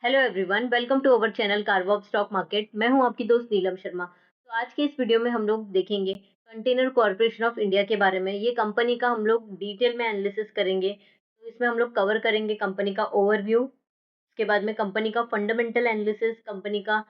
Hello everyone, welcome to our channel कारवॉब stock market. मैं हूं आपकी दोस्त नीलम शर्मा। तो आज के इस वीडियो में हम लोग देखेंगे कंटेनर कॉरपोरेशन ऑफ इंडिया के बारे में। ये कंपनी का हम लोग डिटेल में एनालिसिस करेंगे। तो इसमें हम लोग कवर करेंगे कंपनी का ओवरव्यू, उसके बाद में कंपनी का फंडामेंटल एनालिसिस, कंपनी का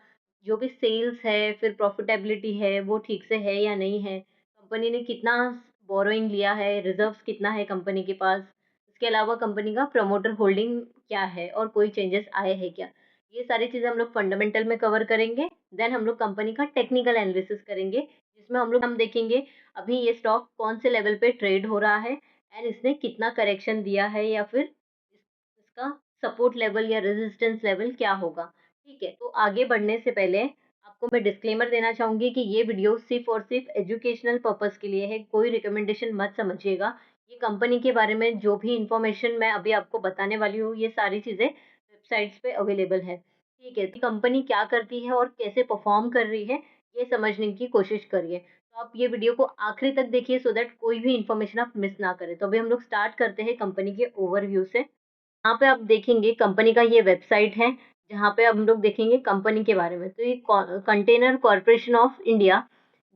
जो भी सेल्स है, फिर प्रॉफिटेबिलिटी है वो ठीक से है या नहीं है, कंपनी ने कितना बोरोइंग लिया है, रिजर्व्स कितना है कंपनी के पास, इसके अलावा कंपनी का प्रमोटर होल्डिंग क्या है और कोई चेंजेस आए हैं क्या। ये सारी चीज़ें हम लोग फंडामेंटल में कवर करेंगे। देन हम लोग कंपनी का टेक्निकल एनालिसिस करेंगे, जिसमें हम देखेंगे अभी ये स्टॉक कौन से लेवल पे ट्रेड हो रहा है एंड इसने कितना करेक्शन दिया है, या फिर इसका सपोर्ट लेवल या रेजिस्टेंस लेवल क्या होगा। ठीक है, तो आगे बढ़ने से पहले आपको मैं डिस्क्लेमर देना चाहूंगी कि ये वीडियो सिर्फ और सिर्फ एजुकेशनल पर्पस के लिए है, कोई रिकमेंडेशन मत समझिएगा। ये कंपनी के बारे में जो भी इंफॉर्मेशन मैं अभी आपको बताने वाली हूँ, ये सारी चीज़ें वेबसाइट्स पे अवेलेबल है। ठीक है, तो कंपनी क्या करती है और कैसे परफॉर्म कर रही है, ये समझने की कोशिश करिए। तो आप ये वीडियो को आखिरी तक देखिए सो दैट कोई भी इंफॉर्मेशन आप मिस ना करें। तो अभी हम लोग स्टार्ट करते हैं कंपनी के ओवरव्यू से। यहाँ पे आप देखेंगे कंपनी का ये वेबसाइट है, जहाँ पे हम लोग देखेंगे कंपनी के बारे में। तो ये कंटेनर कॉरपोरेशन ऑफ इंडिया,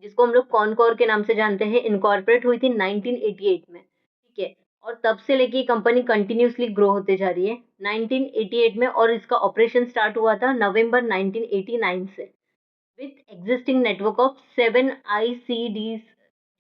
जिसको हम लोग कॉनकॉर के नाम से जानते हैं, इनकॉर्पोरेट हुई थी 1988 में। ठीक है, और तब से लेके ये कंपनी कंटिन्यूसली ग्रो होते जा रही है 1988 में, और इसका ऑपरेशन स्टार्ट हुआ था नवंबर 1989 से, with existing network of 7 ICDs।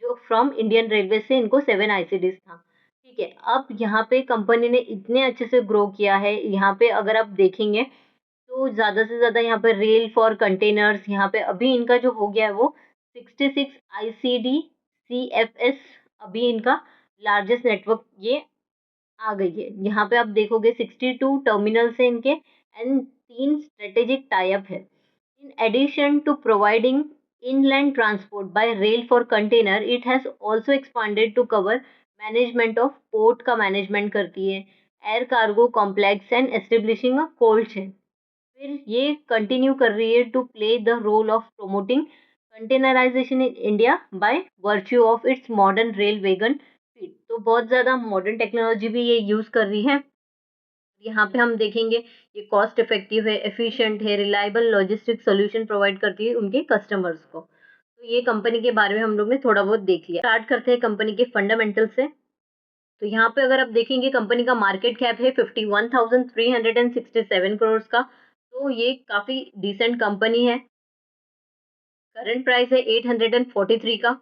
जो फ्रॉम इंडियन रेलवे से इनको 7 ICDs था। ठीक है, अब यहाँ पे कंपनी ने इतने अच्छे से ग्रो किया है। यहाँ पे अगर आप देखेंगे तो ज़्यादा से ज़्यादा यहाँ पे रेल फॉर कंटेनर्स, यहाँ पे अभी इनका जो हो गया है वो 66 ICD CFS, अभी इनका लार्जेस्ट नेटवर्क ये आ गई है। यहाँ पे आप देखोगे 62 टर्मिनल्स हैं इनके एंड 3 स्ट्रेटेजिक टाई अप है। In addition to providing inland transport by rail for container, it has also expanded to cover management of port का management करती है, air cargo complex and establishing a cold chain। फिर ये continue कर रही है to play the role of promoting containerisation in India by virtue of its modern rail wagon feed. तो बहुत ज़्यादा मॉडर्न टेक्नोलॉजी भी ये यूज़ कर रही है। यहाँ पे हम देखेंगे ये कॉस्ट इफेक्टिव है, एफिशिएंट है, रिलायबल लॉजिस्टिक सॉल्यूशन प्रोवाइड करती है उनके कस्टमर्स को। तो ये कंपनी के बारे में हम लोग ने थोड़ा बहुत देख लिया। स्टार्ट करते हैं कंपनी के फंडामेंटल से। तो यहाँ पे अगर आप देखेंगे कंपनी का मार्केट कैप है 51,367 करोड़ का। तो ये काफी डिसेंट कंपनी है। करंट प्राइस है 843 का,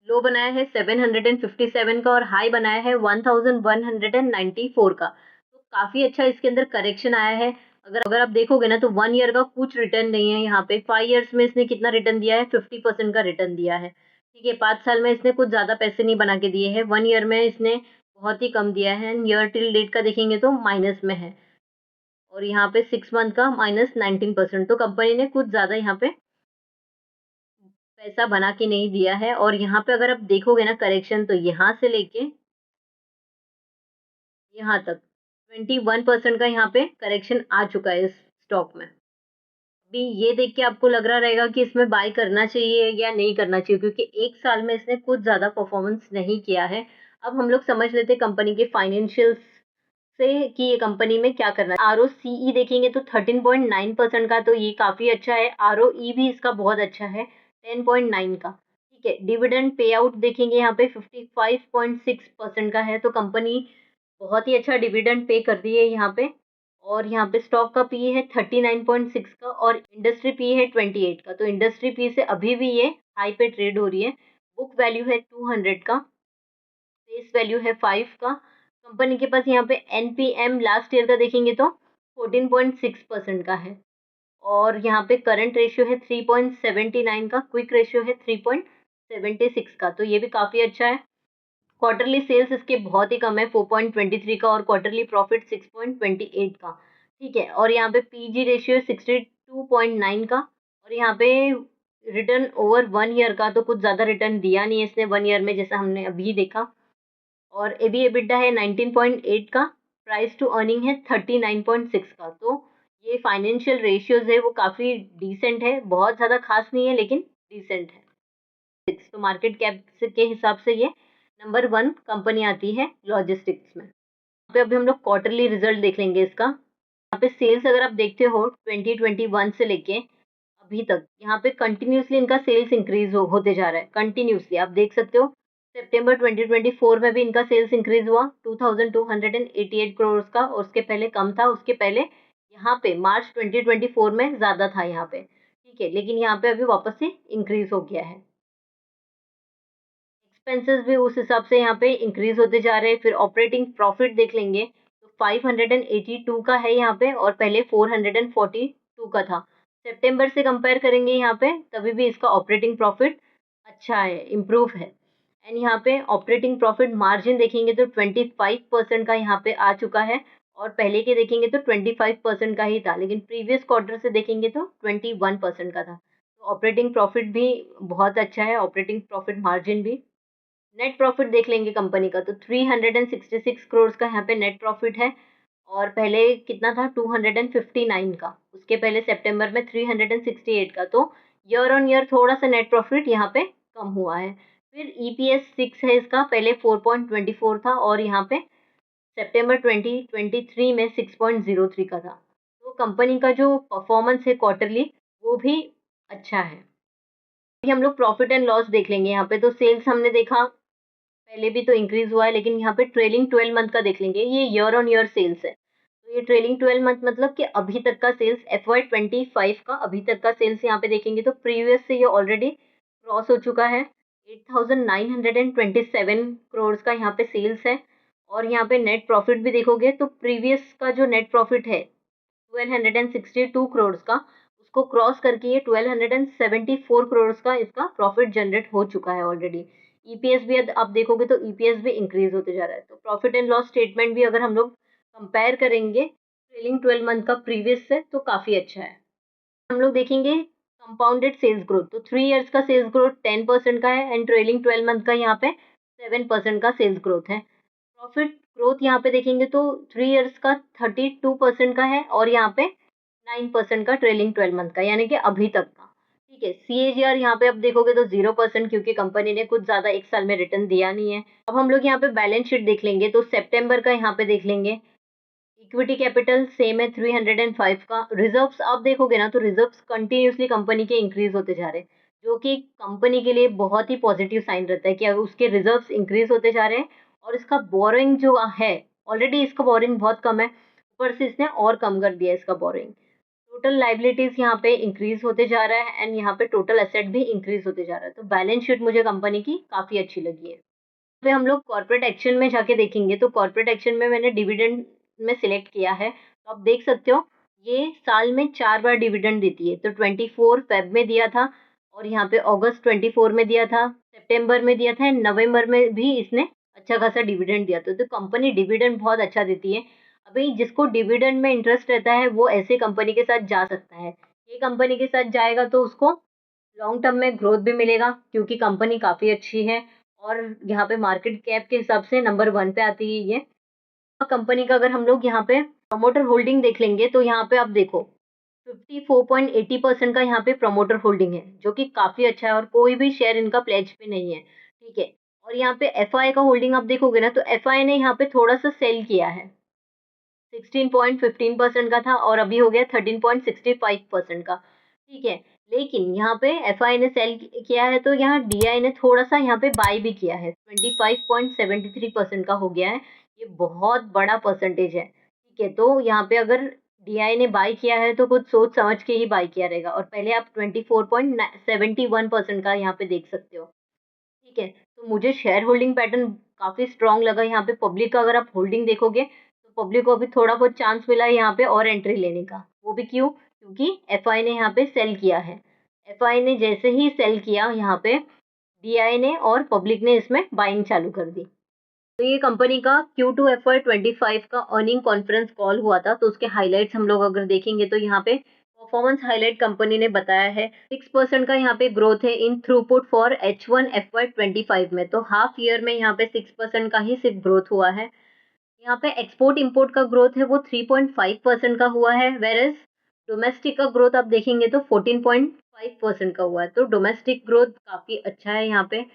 लो बनाया है 757 का और हाई बनाया है 1194 का। तो काफी अच्छा इसके अंदर करेक्शन आया है। अगर अगर आप देखोगे ना तो 1 ईयर का कुछ रिटर्न नहीं है। यहाँ पे 5 ईयर्स में इसने कितना रिटर्न दिया है, 50% का रिटर्न दिया है। ठीक है, 5 साल में इसने कुछ ज्यादा पैसे नहीं बना के दिए हैं, 1 ईयर में इसने बहुत ही कम दिया है। ईयर टिल डेट का देखेंगे तो माइनस में है, और यहाँ पे 6 मंथ का -19%। तो कंपनी ने कुछ ज्यादा यहाँ पे पैसा बना के नहीं दिया है। और यहाँ पे अगर आप देखोगे ना करेक्शन, तो यहाँ से लेके यहाँ तक 21% का यहाँ पे करेक्शन आ चुका है इस स्टॉक में। अभी ये देख के आपको लग रहा रहेगा कि इसमें बाय करना चाहिए या नहीं करना चाहिए, क्योंकि 1 साल में इसने कुछ ज्यादा परफॉर्मेंस नहीं किया है। अब हम लोग समझ लेते हैं कंपनी के फाइनेंशियल्स से कि ये कंपनी में क्या करना है। ROCE देखेंगे तो 13.9% का, तो ये काफी अच्छा है। ROE भी इसका बहुत अच्छा है, 10.9 का। ठीक है, डिविडेंड पे आउट देखेंगे यहाँ पे 55.6% का है। तो कंपनी बहुत ही अच्छा डिविडेंड पे कर रही है यहाँ पे। और यहाँ पे स्टॉक का पी है 39.6 का और इंडस्ट्री पी है 28 का। तो इंडस्ट्री पी से अभी भी ये हाई पे ट्रेड हो रही है। बुक वैल्यू है 200 का, फेस वैल्यू है 5 का। कंपनी के पास यहाँ पे एनपीएम लास्ट ईयर का देखेंगे तो 14.6% का है। और यहाँ पे करंट रेशियो है 3.79 का, क्विक रेशियो है 3.76 का। तो ये भी काफी अच्छा है। क्वार्टरली सेल्स इसके बहुत ही कम है, 4.23 का, और क्वार्टरली प्रॉफिट 6.28 का। ठीक है, और यहाँ पे पीजी रेशियो 62.9 का। और यहाँ पे रिटर्न ओवर 1 ईयर का तो कुछ ज्यादा रिटर्न दिया नहीं है इसने 1 ईयर में, जैसा हमने अभी देखा। और एबी एबिटा है 19.8 का, प्राइस टू अर्निंग है 39.6 का। तो ये फाइनेंशियल रेशियोज है वो काफी डिसेंट है, बहुत ज्यादा खास नहीं है लेकिन डिसेंट है। तो मार्केट कैप के हिसाब से ये नंबर 1 कंपनी आती है लॉजिस्टिक्स में। पे अभी हम लोग क्वार्टरली रिजल्ट देख लेंगे इसका। यहाँ पे सेल्स अगर आप देखते हो 2021 से लेके अभी तक यहाँ पे कंटिन्यूअसली इनका सेल्स इंक्रीज होते जा रहा है कंटिन्यूअसली। आप देख सकते हो सितंबर 2024 में भी इनका सेल्स इंक्रीज हुआ 2288 करोड़ का, और उसके पहले कम था, उसके पहले यहाँ पे मार्च 2024 में ज्यादा था यहाँ पे, ठीक है, लेकिन यहाँ पे अभी वापस से इंक्रीज हो गया है। एक्सपेंसेस भी उस हिसाब से यहाँ पे इंक्रीज होते जा रहे हैं। फिर ऑपरेटिंग प्रॉफिट देख लेंगे तो 582 का है यहाँ पे, और पहले 442 का था। सितंबर से कंपेयर करेंगे यहाँ पे तभी भी इसका ऑपरेटिंग प्रॉफिट अच्छा है, इम्प्रूव है। एंड यहाँ पे ऑपरेटिंग प्रॉफिट मार्जिन देखेंगे तो 25% का यहाँ पे आ चुका है, और पहले के देखेंगे तो 25% का ही था, लेकिन प्रीवियस क्वार्टर से देखेंगे तो 21% का था। तो ऑपरेटिंग प्रॉफिट भी बहुत अच्छा है, ऑपरेटिंग प्रॉफिट मार्जिन भी। नेट प्रॉफिट देख लेंगे कंपनी का तो 366 करोड़ का यहाँ पे नेट प्रॉफिट है, और पहले कितना था 259 का, उसके पहले सितंबर में 368 का। तो ईयर ऑन ईयर थोड़ा सा नेट प्रॉफिट यहाँ पे कम हुआ है। फिर ईपीएस 6 है इसका, पहले 4.24 था, और यहाँ पे सितंबर 2023 में 6.03 का था। तो कंपनी का जो परफॉर्मेंस है क्वार्टरली वो भी अच्छा है। अभी हम लोग प्रॉफिट एंड लॉस देख लेंगे। यहाँ पे तो सेल्स हमने देखा पहले भी तो इंक्रीज हुआ है, लेकिन यहाँ पे ट्रेलिंग 12 मंथ का देख लेंगे, ये ईयर ऑन ईयर सेल्स है। तो ये ट्रेलिंग 12 मंथ मतलब कि अभी तक का सेल्स FY25 का अभी तक का सेल्स यहाँ पे देखेंगे तो प्रीवियस से ये ऑलरेडी क्रॉस हो चुका है। 8927 करोड़ का यहाँ पे सेल्स है, और यहाँ पे नेट प्रॉफिट भी देखोगे तो प्रीवियस का जो नेट प्रॉफिट है 1262 करोड़ का, उसको क्रॉस करके ये 1274 करोड़ का इसका प्रॉफिट जनरेट हो चुका है ऑलरेडी। ईपीएस भी आप देखोगे तो ईपीएस भी इंक्रीज होते जा रहा है। तो प्रॉफिट एंड लॉस स्टेटमेंट भी अगर हम लोग कंपेयर करेंगे ट्रेलिंग 12 मंथ का प्रीवियस से तो काफी अच्छा है। हम लोग देखेंगे कंपाउंडेड सेल्स ग्रोथ, तो 3 इयर्स का सेल्स ग्रोथ 10% का है, एंड ट्रेलिंग 12 मंथ का यहाँ पे 7% का सेल्स ग्रोथ है। प्रॉफिट ग्रोथ यहाँ पे देखेंगे तो 3 इयर्स का 32% का है, और यहाँ पे 9% का ट्रेलिंग 12 मंथ का, यानी कि अभी तक का, ठीक है। सीएजीआर यहाँ पे अब देखोगे तो 0%, क्योंकि कंपनी ने कुछ ज्यादा एक साल में रिटर्न दिया नहीं है। अब हम लोग यहाँ पे बैलेंस शीट देख लेंगे तो सितंबर का यहाँ पे देख लेंगे। इक्विटी कैपिटल सेम है 305 का। रिजर्व्स आप देखोगे ना तो रिजर्व्स कंटिन्यूसली कंपनी के इंक्रीज होते जा रहे हैं, जो कि कंपनी के लिए बहुत ही पॉजिटिव साइन रहता है कि अब उसके रिजर्व्स इंक्रीज होते जा रहे हैं, और इसका बोरिंग जो है ऑलरेडी इसका बोरिंग बहुत कम है, ऊपर से इसने और कम कर दिया इसका बोरिंग। टोटल लाइबिलिटीज यहाँ पे इंक्रीज होते जा रहा है, एंड यहाँ पे टोटल एसेट भी इंक्रीज होते जा रहा है। तो बैलेंस शीट मुझे कंपनी की काफी अच्छी लगी है। पे हम लोग कॉर्पोरेट एक्शन में जाके देखेंगे तो कॉर्पोरेट एक्शन में मैंने डिविडेंड में सिलेक्ट किया है, तो आप देख सकते हो ये साल में 4 बार डिविडेंड देती है। तो 24 फेब में दिया था, और यहाँ पे अगस्त 24 में दिया था, सितंबर में दिया था, एंड नवंबर में भी इसने अच्छा खासा डिविडेंड दिया था। तो कंपनी डिविडेंड बहुत अच्छा देती है। अभी जिसको डिविडेंड में इंटरेस्ट रहता है वो ऐसे कंपनी के साथ जा सकता है। ये कंपनी के साथ जाएगा तो उसको लॉन्ग टर्म में ग्रोथ भी मिलेगा, क्योंकि कंपनी काफ़ी अच्छी है, और यहाँ पे मार्केट कैप के हिसाब से नंबर 1 पे आती है ये कंपनी का। अगर हम लोग यहाँ पे प्रमोटर होल्डिंग देख लेंगे तो यहाँ पे आप देखो 54.80% का यहाँ पे प्रमोटर होल्डिंग है, जो कि काफ़ी अच्छा है, और कोई भी शेयर इनका प्लेज पे नहीं है, ठीक है। और यहाँ पे एफआई का होल्डिंग आप देखोगे ना तो एफआई ने यहाँ पे थोड़ा सा सेल किया है, 16.15% का था और अभी हो गया 13.65% का, ठीक है। लेकिन यहाँ पे एफआई ने सेल किया है, तो यहाँ डीआई ने थोड़ा सा यहाँ पे बाय भी किया है, 25.73% का हो गया है। ये बहुत बड़ा परसेंटेज है, ठीक है। तो यहाँ पे अगर डीआई ने बाय किया है तो कुछ सोच समझ के ही बाय किया रहेगा, और पहले आप 24.71% का यहाँ पे देख सकते हो, ठीक है। तो मुझे शेयर होल्डिंग पैटर्न काफ़ी स्ट्रांग लगा। यहाँ पे पब्लिक का अगर आप होल्डिंग देखोगे तो पब्लिक को अभी थोड़ा बहुत चांस मिला है यहाँ पे और एंट्री लेने का। वो भी क्यों? क्योंकि एफआई ने यहाँ पे सेल किया है। एफआई ने जैसे ही सेल किया यहाँ पे डीआई ने और पब्लिक ने इसमें बाइंग चालू कर दी। तो ये कंपनी का Q2 FY25 का अर्निंग कॉन्फ्रेंस कॉल हुआ था, तो उसके हाइलाइट्स हम लोग अगर देखेंगे तो यहाँ पे परफॉर्मेंस हाइलाइट कंपनी ने बताया है 6% का यहाँ पे ग्रोथ है इन थ्रूपुट फॉर H1 FY25 में। तो हाफ ईयर में यहाँ पे 6% का ही सिर्फ ग्रोथ हुआ है। यहाँ पे एक्सपोर्ट इंपोर्ट का ग्रोथ है वो 3.5% का हुआ है, वेरेज डोमेस्टिक का ग्रोथ आप देखेंगे तो 14.5% का हुआ है। तो डोमेस्टिक ग्रोथ काफ़ी अच्छा है। यहाँ पे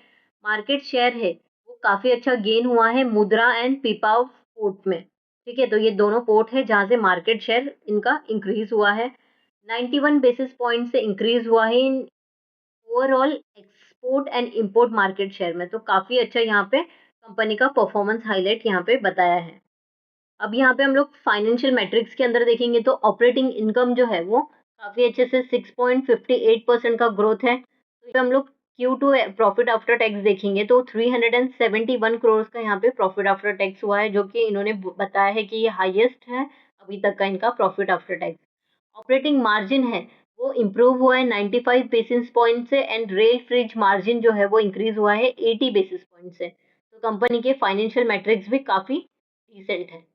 मार्केट शेयर है वो काफ़ी अच्छा गेन हुआ है मुद्रा एंड पीपाव पोर्ट में, ठीक है, तो ये दोनों पोर्ट है जहाँ से मार्केट शेयर इनका इंक्रीज़ हुआ है। 91 बेसिस पॉइंट से इंक्रीज़ हुआ है in overall export and import market share में, तो काफ़ी अच्छा यहाँ पे कंपनी का परफॉर्मेंस हाइलाइट यहाँ पे बताया है। अब यहाँ पे हम लोग फाइनेंशियल मैट्रिक्स के अंदर देखेंगे तो ऑपरेटिंग इनकम जो है वो काफ़ी अच्छे से 6.58% का ग्रोथ है। तो हम लोग Q2 प्रॉफिट आफ्टर टैक्स देखेंगे तो 371 करोड़ का यहाँ पे प्रॉफिट आफ्टर टैक्स हुआ है, जो कि इन्होंने बताया है कि ये हाईएस्ट है अभी तक का इनका profit after tax. Operating margin है वो इम्प्रूव हुआ है 95 बेसिस पॉइंट से एंड रेल फ्रिज मार्जिन जो है वो इंक्रीज हुआ है 80 बेसिस पॉइंट से। तो कंपनी के फाइनेंशियल मैट्रिक्स भी काफ़ी डिसेंट है।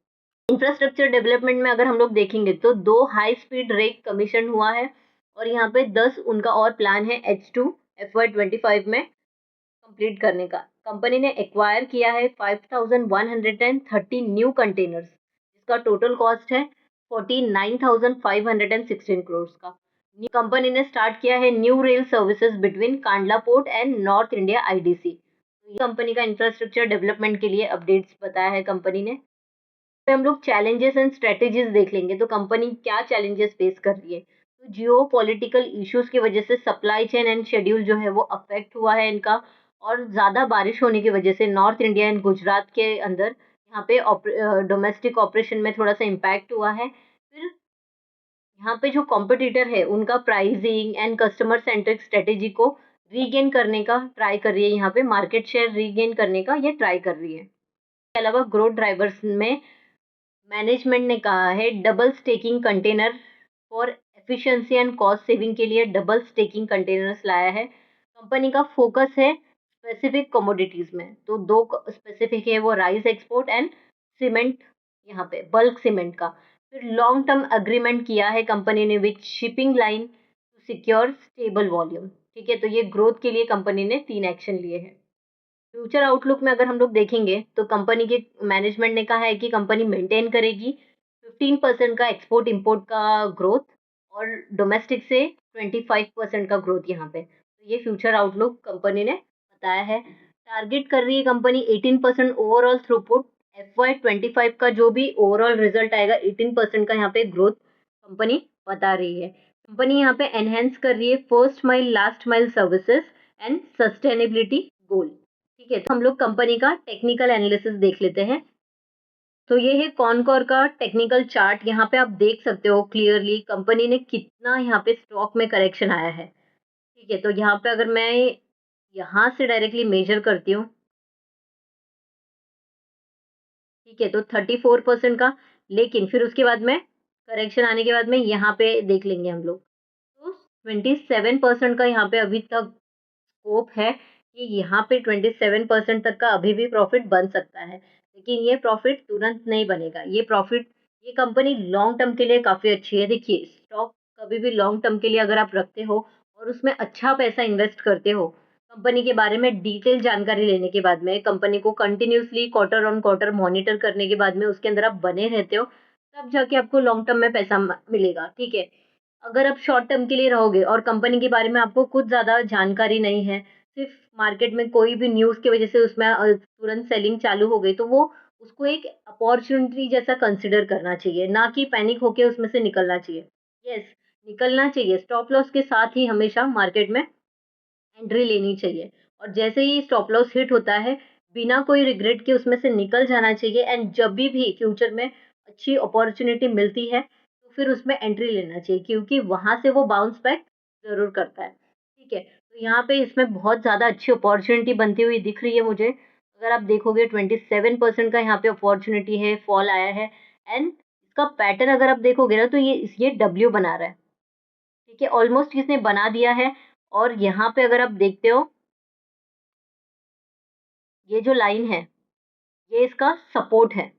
इंफ्रास्ट्रक्चर डेवलपमेंट में अगर हम लोग देखेंगे तो 2 हाई स्पीड रेक कमीशन हुआ है और यहाँ पे 10 उनका और प्लान है H2 FY25 में कंप्लीट करने का। कंपनी ने एक्वायर किया है 5130 न्यू कंटेनर्स, जिसका टोटल कॉस्ट है 49,516 करोड़ का। कंपनी ने स्टार्ट किया है new rail services between Kandla port and north India IDC। Company का इंफ्रास्ट्रक्चर डेवलपमेंट के लिए अपडेट्स बताया है कंपनी ने। पे हम लोग चैलेंजेस एंड स्ट्रेटेजीज देख लेंगे तो कंपनी क्या चैलेंजेस फेस कर रही है। तो जियो पॉलिटिकल इश्यूज की वजह से सप्लाई चेन एंड शेड्यूल जो है वो अफेक्ट हुआ है इनका, और ज़्यादा बारिश होने की वजह से नॉर्थ इंडिया एंड गुजरात के अंदर यहाँ पे डोमेस्टिक ऑपरेशन में थोड़ा सा इम्पैक्ट हुआ है। फिर यहाँ पे जो कॉम्पिटिटर है उनका pricing and customer centric strategy को रीगेन करने का ट्राई कर रही है, यहाँ पे मार्केट शेयर रीगेन करने का ये ट्राई कर रही है। इसके अलावा ग्रोथ ड्राइवर्स में मैनेजमेंट ने कहा है double staking container for efficiency and cost saving के लिए डबल स्टेकिंग कंटेनर्स लाया है। कंपनी का फोकस है स्पेसिफिक कमोडिटीज में, तो दो स्पेसिफिक है वो राइस एक्सपोर्ट एंड सीमेंट, यहाँ पे बल्क सीमेंट का। फिर लॉन्ग टर्म अग्रीमेंट किया है कंपनी ने with shipping line to secure stable volume. ठीक है, तो ये ग्रोथ के लिए कंपनी ने 3 एक्शन लिए हैं। फ्यूचर आउटलुक में अगर हम लोग देखेंगे तो कंपनी के मैनेजमेंट ने कहा है कि कंपनी मेंटेन करेगी 15% का एक्सपोर्ट इंपोर्ट का ग्रोथ और डोमेस्टिक से 25% का ग्रोथ यहाँ पे। तो ये फ्यूचर आउटलुक कंपनी ने बताया है। टारगेट कर रही है कंपनी 18% ओवरऑल थ्रूपुट। FY25 का जो भी ओवरऑल रिजल्ट आएगा 18% का यहाँ पे ग्रोथ कंपनी बता रही है। कंपनी यहाँ पे एनहेंस कर रही है first mile last mile services and sustainability goal. ठीक है, तो हम लोग कंपनी का टेक्निकल एनालिसिस देख लेते हैं। तो ये है कॉनकोर का टेक्निकल चार्ट, यहाँ पे आप देख सकते हो क्लियरली कंपनी ने कितना यहाँ पे स्टॉक में करेक्शन आया है। ठीक है, तो यहाँ पे अगर मैं यहाँ से डायरेक्टली मेजर करती हूँ, ठीक है, तो 34% का, लेकिन फिर उसके बाद में करेक्शन आने के बाद में यहाँ पे देख लेंगे हम लोग तो 27% का यहाँ पे अभी तक स्कोप है कि यहाँ पे 27% तक का अभी भी प्रॉफिट बन सकता है, लेकिन ये प्रॉफिट तुरंत नहीं बनेगा। ये प्रॉफिट, ये कंपनी लॉन्ग टर्म के लिए काफ़ी अच्छी है। देखिए, स्टॉक कभी भी लॉन्ग टर्म के लिए अगर आप रखते हो और उसमें अच्छा पैसा इन्वेस्ट करते हो, कंपनी के बारे में डिटेल जानकारी लेने के बाद में, कंपनी को continuously quarter on quarter monitor करने के बाद में उसके अंदर आप बने रहते हो, तब जाके आपको लॉन्ग टर्म में पैसा मिलेगा। ठीक है, अगर आप शॉर्ट टर्म के लिए रहोगे और कंपनी के बारे में आपको कुछ ज़्यादा जानकारी नहीं है, सिर्फ मार्केट में कोई भी न्यूज़ की वजह से उसमें तुरंत सेलिंग चालू हो गई, तो वो उसको एक अपॉर्चुनिटी जैसा कंसिडर करना चाहिए, ना कि पैनिक होके उसमें से निकलना चाहिए। यस, निकलना चाहिए, स्टॉप लॉस के साथ ही हमेशा मार्केट में एंट्री लेनी चाहिए, और जैसे ही स्टॉप लॉस हिट होता है, बिना कोई रिग्रेट के उसमें से निकल जाना चाहिए। एंड जब भी फ्यूचर में अच्छी अपॉर्चुनिटी मिलती है तो फिर उसमें एंट्री लेना चाहिए, क्योंकि वहां से वो बाउंस बैक जरूर करता है। ठीक है, तो यहाँ पे इसमें बहुत ज़्यादा अच्छी अपॉर्चुनिटी बनती हुई दिख रही है मुझे। अगर आप देखोगे 27% का यहाँ पे अपॉर्चुनिटी है, फॉल आया है। एंड इसका पैटर्न अगर आप देखोगे ना तो ये डब्ल्यू बना रहा है। ठीक है, ऑलमोस्ट इसने बना दिया है। और यहाँ पे अगर आप देखते हो, ये जो लाइन है ये इसका सपोर्ट है।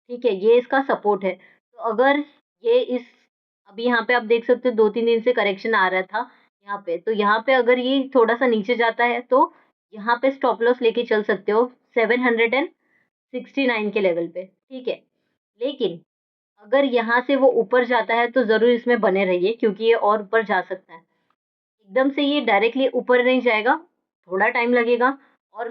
ठीक है, ये इसका सपोर्ट है। तो अगर ये इस, अभी यहाँ पे आप देख सकते हो 2-3 दिन से करेक्शन आ रहा था यहाँ पे, तो यहाँ पे अगर ये थोड़ा सा नीचे जाता है तो यहाँ पे स्टॉप लॉस लेके चल सकते हो 769 के लेवल पे। ठीक है, लेकिन अगर यहाँ से वो ऊपर जाता है तो जरूर इसमें बने रहिए, क्योंकि ये और ऊपर जा सकता है। एकदम से ये डायरेक्टली ऊपर नहीं जाएगा, थोड़ा टाइम लगेगा। और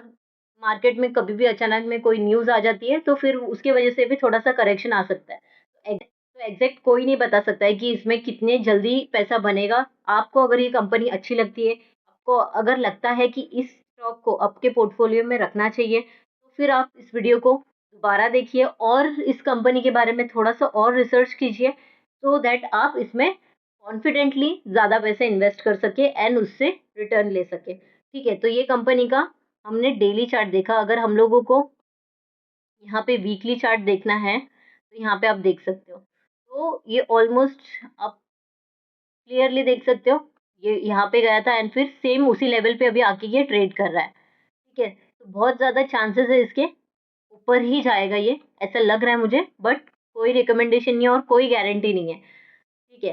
मार्केट में कभी भी अचानक में कोई न्यूज़ आ जाती है, तो फिर उसकी वजह से भी थोड़ा-सा करेक्शन आ सकता है। तो एग्ज़ैक्ट कोई नहीं बता सकता है कि इसमें कितने जल्दी पैसा बनेगा। आपको अगर ये कंपनी अच्छी लगती है, आपको अगर लगता है कि इस स्टॉक को आपके पोर्टफ़ोलियो में रखना चाहिए, तो फिर आप इस वीडियो को दोबारा देखिए और इस कंपनी के बारे में थोड़ा-सा और रिसर्च कीजिए, सो दैट आप इसमें कॉन्फिडेंटली ज़्यादा पैसे इन्वेस्ट कर सकें एंड उससे रिटर्न ले सकें। ठीक है? तो ये कंपनी का हमने डेली चार्ट देखा। अगर हम लोगों को यहाँ पे वीकली चार्ट देखना है, तो यहाँ पे आप देख सकते हो। तो ये ऑलमोस्ट आप क्लियरली देख सकते हो, ये यहाँ पे गया था एंड फिर सेम उसी लेवल पे अभी आके ये ट्रेड कर रहा है, ठीक है? तो बहुत ज़्यादा चांसेस है इसके ऊपर ही जाएगा ये, ऐसा लग रहा है मुझे, बट कोई रिकमेंडेशन नहीं है और कोई गारंटी नहीं है, ठीक है?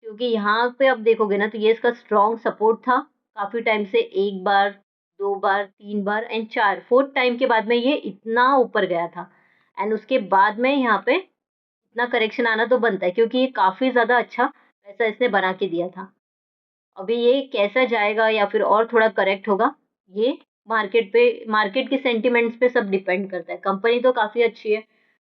क्योंकि यहाँ पे आप देखोगे ना तो ये इसका स्ट्रॉन्ग सपोर्ट था, काफ़ी टाइम से 1 बार, 2 बार, 3 बार एंड 4 4th टाइम के बाद में ये इतना ऊपर गया था एंड उसके बाद में यहाँ पे इतना करेक्शन आना तो बनता है क्योंकि ये काफ़ी ज़्यादा अच्छा पैसा इसने बना के दिया था। अभी ये कैसा जाएगा या फिर और थोड़ा करेक्ट होगा, ये मार्केट के सेंटिमेंट्स पे सब डिपेंड करता है। कंपनी तो काफ़ी अच्छी है,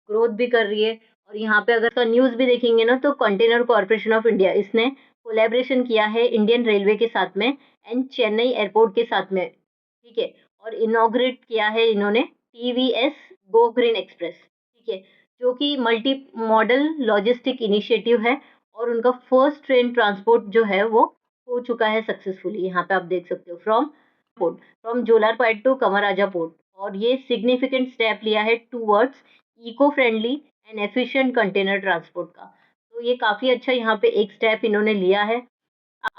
ग्रोथ भी कर रही है और यहाँ पे अगर इसका न्यूज़ भी देखेंगे ना तो कंटेनर कॉर्पोरेशन ऑफ इंडिया इसने कोलैबोरेशन किया है इंडियन रेलवे के साथ में एंड चेन्नई एयरपोर्ट के साथ में, ठीक है? और इनॉग्रेट किया है इन्होंने टीवीएस गो ग्रीन एक्सप्रेस, ठीक है? जो कि मल्टी मॉडल लॉजिस्टिक इनिशिएटिव है और उनका फर्स्ट ट्रेन ट्रांसपोर्ट जो है वो हो चुका है सक्सेसफुली। यहाँ पे आप देख सकते हो from Jolarpet to Kamaraja port और ये सिग्निफिकेंट स्टेप लिया है towards eco friendly and efficient container transport का। तो ये काफ़ी अच्छा यहाँ पे एक स्टेप इन्होंने लिया है।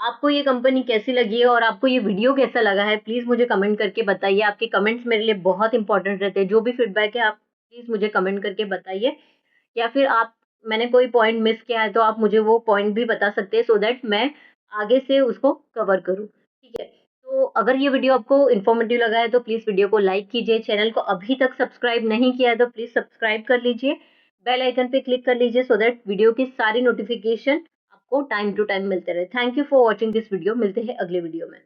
आपको ये कंपनी कैसी लगी है और आपको ये वीडियो कैसा लगा है, प्लीज़ मुझे कमेंट करके बताइए। आपके कमेंट्स मेरे लिए बहुत इंपॉर्टेंट रहते हैं। जो भी फीडबैक है आप प्लीज़ मुझे कमेंट करके बताइए या फिर आप मैंने कोई पॉइंट मिस किया है तो आप मुझे वो पॉइंट भी बता सकते हैं सो दैट मैं आगे से उसको कवर करूँ, ठीक है? तो अगर ये वीडियो आपको इन्फॉर्मेटिव लगा है तो प्लीज़ वीडियो को लाइक कीजिए, चैनल को अभी तक सब्सक्राइब नहीं किया है तो प्लीज़ सब्सक्राइब कर लीजिए, बेल आइकन पे क्लिक कर लीजिए सो दैट वीडियो की सारी नोटिफ़िकेशन आपको टाइम टू टाइम मिलते रहे। Thank you for watching this video, मिलते हैं अगले वीडियो में।